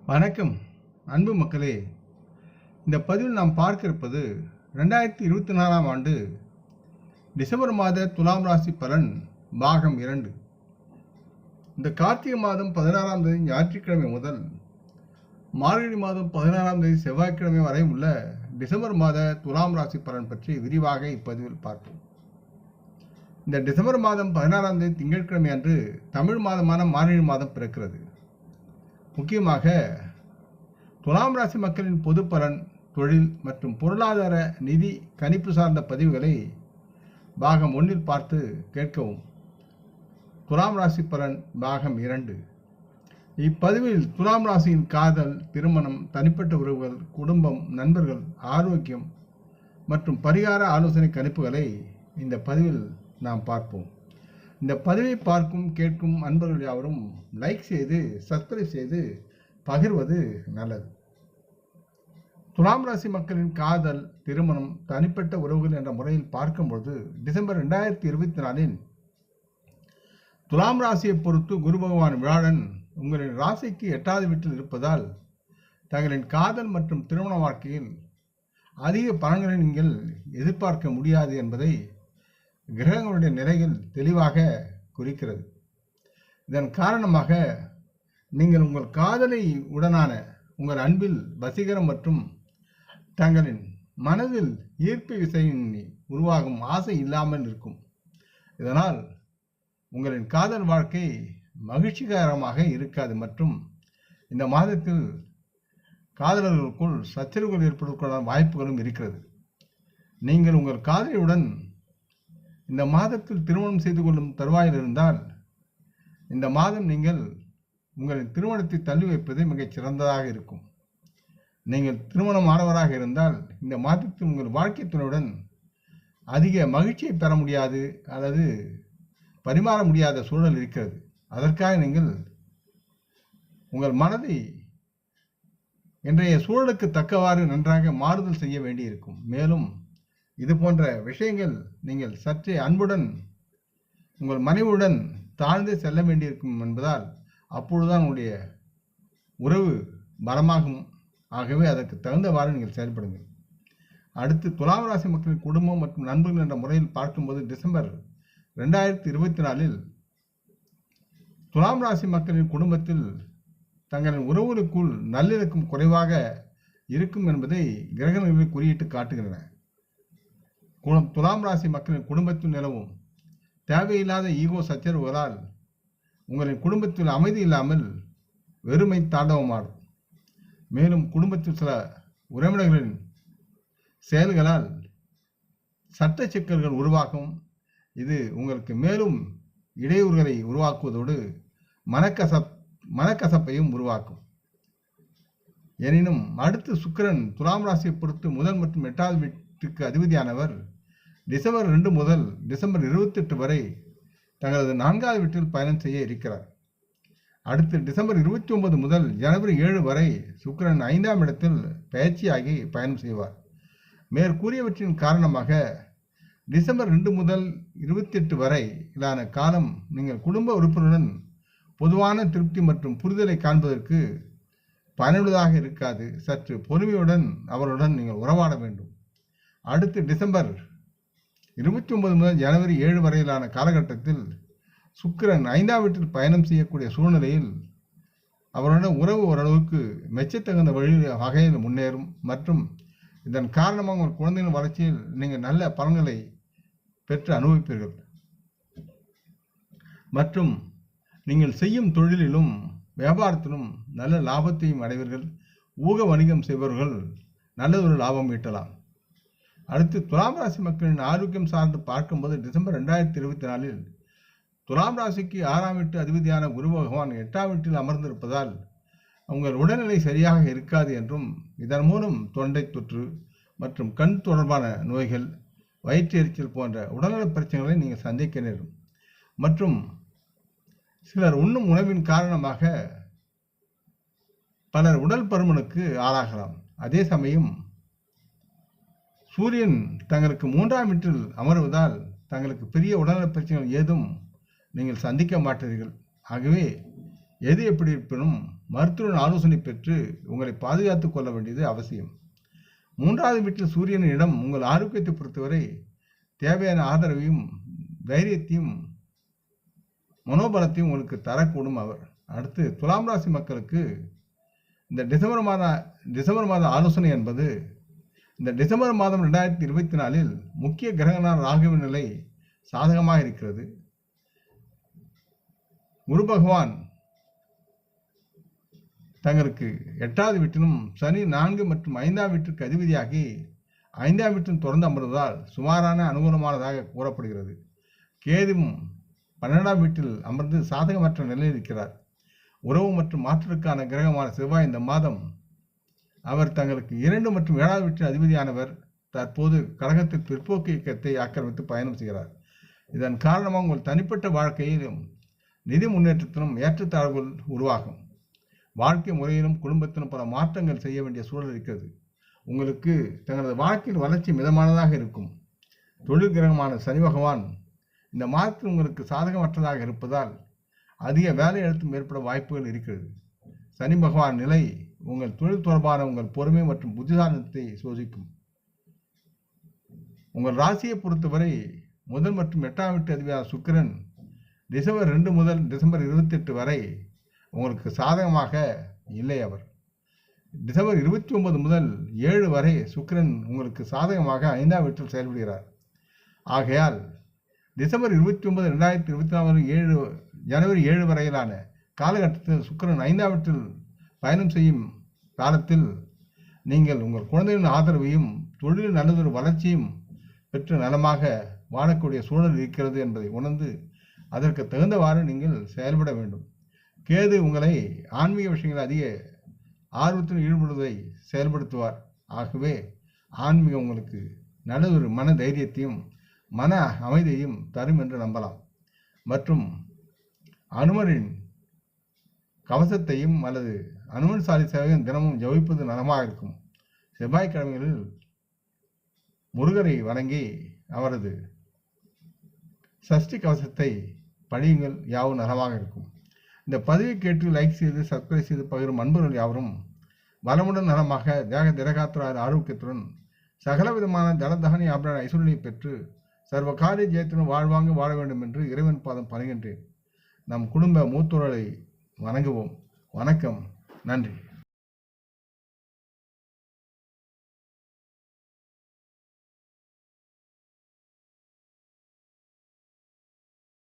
வணக்கம் அன்பு மக்களே. இந்த பதிவில் நாம் பார்க்க இருப்பது 2024ஆம் ஆண்டு டிசம்பர் மாத துலாம் ராசி பலன் பாகம் 2. இந்த கார்த்திகை மாதம் 16ஆம் தேதி ஞாயிற்றுக்கிழமை முதல் மார்கழி மாதம் 16ஆம் தேதி செவ்வாய்க்கிழமை வரை உள்ள டிசம்பர் மாத துலாம் ராசி பலன் பற்றி விரிவாக இப்பதிவில் பார்ப்போம். இந்த டிசம்பர் மாதம் 16ஆம் தேதி திங்கட்கிழமை அன்று தமிழ் மாதமான மார்கழி மாதம் பிறக்கிறது. முக்கியமாக துலாம் ராசி மக்களின் பொது பலன், தொழில் மற்றும் பொருளாதார நிதி கணிப்பு சார்ந்த பதிவுகளை பாகம் 1 பார்த்து கேட்கவும். துலாம் ராசி பலன் பாகம் 2. இப்பதிவில் துலாம் ராசியின் காதல், திருமணம், தனிப்பட்ட உறவுகள், குடும்பம், நண்பர்கள், ஆரோக்கியம் மற்றும் பரிகார ஆலோசனை கணிப்புகளை இந்த பதிவில் நாம் பார்ப்போம். இந்த பதிவை பார்க்கும் கேட்கும் அன்பர்கள் யாவரும் லைக் செய்து சப்ஸ்கிரைப் செய்து பகிர்வது நல்லது. துலாம் ராசி மக்களின் காதல், திருமணம், தனிப்பட்ட உறவுகள் என்ற முறையில் பார்க்கும்போது டிசம்பர் 2024இல் துலாம் ராசியை பொறுத்து குரு பகவான் வியாழன் உங்களின் ராசிக்கு 8வது வீட்டில் இருப்பதால் தங்களின் காதல் மற்றும் திருமண வாழ்க்கையில் அதிக பலன்களை நீங்கள் எதிர்பார்க்க முடியாது என்பதை கிரகங்களுடைய நிலைகள் தெளிவாக குறிக்கிறது. இதன் காரணமாக நீங்கள் உங்கள் காதலை உடனான உங்கள் அன்பில் வசீகரம் மற்றும் தங்களின் மனதில் ஈர்ப்பு விசையின் உருவாகும் ஆசை இல்லாமல் இருக்கும். இதனால் உங்களின் காதல் வாழ்க்கை மகிழ்ச்சிகரமாக இருக்காது மற்றும் இந்த மாதத்தில் காதலர்களுக்குள் சச்சரவுகள் ஏற்படுவதற்கான வாய்ப்புகளும் இருக்கிறது. நீங்கள் உங்கள் காதலியுடன் இந்த மாதத்தில் திருமணம் செய்து கொள்ளும் தருவாயில் இருந்தால் இந்த மாதம் நீங்கள் உங்களின் திருமணத்தை தள்ளி வைப்பது மிகச் சிறந்ததாக இருக்கும். நீங்கள் திருமணம் ஆனவராக இருந்தால் இந்த மாதத்தில் உங்கள் வாழ்க்கை துணையுடன் அதிக மகிழ்ச்சியை பெற முடியாது அல்லது பரிமாற முடியாத சூழல் இருக்கிறது. அதற்காக நீங்கள் உங்கள் மனதை இன்றைய சூழலுக்கு தக்கவாறு நன்றாக மாறுதல் செய்ய வேண்டியிருக்கும். மேலும் இது போன்ற விஷயங்கள் நீங்கள் சற்றே அன்புடன் உங்கள் மனைவியுடன் தாழ்ந்து செல்ல வேண்டியிருக்கும் என்பதால் அப்பொழுதுதான் உங்களுடைய உறவு பலமாகும். ஆகவே அதற்கு தகுந்தவாறு நீங்கள் செயல்படுங்கள். அடுத்து துலாம் ராசி மக்களின் குடும்பம் மற்றும் நண்பர்கள் என்ற முறையில் பார்க்கும்போது டிசம்பர் 2024இல் துலாம் ராசி மக்களின் குடும்பத்தில் தங்களின் உறவுகளுக்குள் நல்லிணக்கம் குறைவாக இருக்கும் என்பதை கிரகங்கள் குறியிட்டு காட்டுகின்றன. துலாம் ராசி மக்களின் குடும்பத்தில் நிலவும் தேவையில்லாத ஈகோ சச்சரவுகளால் உங்களின் குடும்பத்தில் அமைதி இல்லாமல் வெறுமை தாண்டவமாடும். மேலும் குடும்பத்தில் சில உறவினர்களின் செயல்களால் சட்ட சிக்கல்கள் உருவாகும். இது உங்களுக்கு மேலும் இடையூறுகளை உருவாக்குவதோடு மனக்கசப்பையும் உருவாக்கும். எனினும் அடுத்து சுக்கிரன் துலாம் ராசியை பொறுத்து முதல் மற்றும் 8வது வீட்டுக்கு அதிபதியானவர் டிசம்பர் 2 முதல் டிசம்பர் 28 வரை தங்களது 4வது வீட்டில் பயணம் செய்ய இருக்கிறார். அடுத்து டிசம்பர் 29 முதல் ஜனவரி 7 வரை சுக்கிரன் 5ஆம் இடத்தில் பயிற்சியாகி பயணம் செய்வார். மேற்கூறியவற்றின் காரணமாக டிசம்பர் 2 முதல் 28 வரை இலான காலம் நீங்கள் குடும்ப உறுப்பினருடன் பொதுவான திருப்தி மற்றும் புரிதலை காண்பதற்கு பயனுள்ளதாக இருக்காது. சற்று பொறுமையுடன் அவருடன் நீங்கள் உறவாட வேண்டும். அடுத்து டிசம்பர் 29 முதல் ஜனவரி 7 வரையிலான காலகட்டத்தில் சுக்கிரன் 5ஆம் வீட்டில் பயணம் செய்யக்கூடிய சூழ்நிலையில் அவருடன் உறவு ஓரளவுக்கு மெச்சத்தகுந்த வகையில் முன்னேறும் மற்றும் இதன் காரணமாக உங்கள் குழந்தைகளின் வளர்ச்சியில் நீங்கள் நல்ல பலன்களை பெற்று அனுபவிப்பீர்கள் மற்றும் நீங்கள் செய்யும் தொழிலிலும் வியாபாரத்திலும் நல்ல லாபத்தையும் அடைவீர்கள். ஊக வணிகம் செய்பவர்கள் நல்லதொரு லாபம் ஈட்டலாம். அடுத்து துலாம் ராசி மக்களின் ஆரோக்கியம் சார்ந்து பார்க்கும்போது டிசம்பர் 2024இல் துலாம் ராசிக்கு 6ஆம் வீட்டு அதிபதியான குரு பகவான் 8ஆம் வீட்டில் அமர்ந்திருப்பதால் உங்கள் உடல்நிலை சரியாக இருக்காது என்றும் இதன் மூலம் தொண்டை தொற்று மற்றும் கண் தொடர்பான நோய்கள், வயிற்று எரிச்சல் போன்ற உடல்நல பிரச்சனைகளை நீங்கள் சந்திக்க நேரும் மற்றும் சிலர் உண்ணும் உணவின் காரணமாக பலர் உடல் பருமனுக்கு ஆளாகலாம். அதே சமயம் சூரியன் தங்களுக்கு 3ஆம் வீட்டில் அமர்வதால் தங்களுக்கு பெரிய உடல்நல பிரச்சனைகள் ஏதும் நீங்கள் சந்திக்க மாட்டீர்கள். ஆகவே எது எப்படி இருப்பினும் மருத்துவ ஆலோசனை பெற்று உங்களை பாதுகாத்துக் கொள்ள வேண்டியது அவசியம். 3வது வீட்டில் சூரியனின் இடம் உங்கள் ஆரோக்கியத்தை பொறுத்தவரை தேவையான ஆதரவையும் தைரியத்தையும் மனோபலத்தையும் உங்களுக்கு தரக்கூடும் அவர். அடுத்து துலாம் ராசி மக்களுக்கு இந்த டிசம்பர் மாத ஆலோசனை என்பது இந்த டிசம்பர் மாதம் 2024 முக்கிய கிரகண ராகுவின் நிலை சாதகமாக இருக்கிறது. குரு பகவான் தங்களுக்கு 8வது வீட்டிலும் சனி 4 மற்றும் 5ஆம் வீட்டிற்கு அதிபதியாகி 5ஆம் வீட்டில் தொடர்ந்து அமர்வதால் சுமாரான அனுகூலமானதாக கூறப்படுகிறது. கேதுவும் 12ஆம் வீட்டில் அமர்ந்து சாதகமற்ற நிலையில் இருக்கிறார். உறவு மற்றும் மாற்றத்திற்கான கிரகமான செவ்வாய் இந்த மாதம் அவர் தங்களுக்கு 2 மற்றும் 7வது வீட்டில் அதிபதியானவர் தற்போது கடகத்தில் பிற்போக்கு இயக்கத்தை ஆக்கிரமித்து பயணம் செய்கிறார். இதன் காரணமாக உங்கள் தனிப்பட்ட வாழ்க்கையிலும் நிதி முன்னேற்றத்திலும் ஏற்றத்தாழ்வுகள் உருவாகும். வாழ்க்கை முறையிலும் குடும்பத்திலும் பல மாற்றங்கள் செய்ய வேண்டிய சூழல் இருக்கிறது. உங்களுக்கு தங்களது வாழ்க்கையில் வளர்ச்சி மிதமானதாக இருக்கும். தொழில் கிரகமான சனி பகவான் இந்த மாதத்தில் உங்களுக்கு சாதகமற்றதாக இருப்பதால் அதிக வேலை அழுத்தம் ஏற்பட வாய்ப்புகள் இருக்கிறது. சனி பகவான் நிலை உங்கள் தொழில் தொடர்பான உங்கள் பொறுமை மற்றும் புத்திசாலித்தனத்தை சோதிக்கும். உங்கள் ராசியை பொறுத்தவரை முதல் மற்றும் 8ஆம் வீட்டு அதிபதியான சுக்கிரன் டிசம்பர் 2 முதல் டிசம்பர் 28 வரை உங்களுக்கு சாதகமாக இல்லை. அவர் டிசம்பர் 29 முதல் 7 வரை சுக்கிரன் உங்களுக்கு சாதகமாக 5ஆம் வீட்டில் செயல்படுகிறார். ஆகையால் டிசம்பர் 29, 2024 ஜனவரி 7 வரையிலான காலகட்டத்தில் சுக்கிரன் 5ஆம் வீட்டில் பயணம் செய்யும் காலத்தில் நீங்கள் உங்கள் குழந்தைகளின் ஆதரவையும் தொழில் நல்லதொரு வளர்ச்சியும் பெற்று நலமாக வாழக்கூடிய சூழல் இருக்கிறது என்பதை உணர்ந்து அதற்கு தகுந்தவாறு நீங்கள் செயல்பட வேண்டும். கேது உங்களை ஆன்மீக விஷயங்கள் அதிக ஆர்வத்தில் ஈடுபடுவதை செயல்படுத்துவார். ஆகவே ஆன்மீகம் உங்களுக்கு நல்லதொரு மன தைரியத்தையும் மன அமைதியையும் தரும் என்று நம்பலாம். மற்றும் அனுமனின் கவசத்தையும் அல்லது அனுமன் சாலிசாவையும் தினமும் ஜபிப்பது நலமாக இருக்கும். செவ்வாய்க்கிழமைகளில் முருகரை வணங்கி அவரது சஷ்டி கவசத்தை படியுங்கள், யாவும் நலமாக இருக்கும். இந்த பதிவை கேட்டு லைக் செய்து சப்ஸ்கிரைப் செய்து பகிரும் அன்பர்கள் யாவரும் வளமுடன் நலமாக தேக திரகாத்திர ஆரோக்கியத்துடன் சகல விதமான தனதகனி ஆபரண ஐஸ்வர்யை பெற்று சர்வ காரிய ஜெயத்துடன் வாழ்வாங்க வாழ வேண்டும் என்று இறைவன் பாதம் பணிகின்றேன். நம் குடும்ப மூத்தோரை வணங்குவோம். வணக்கம். நன்றி.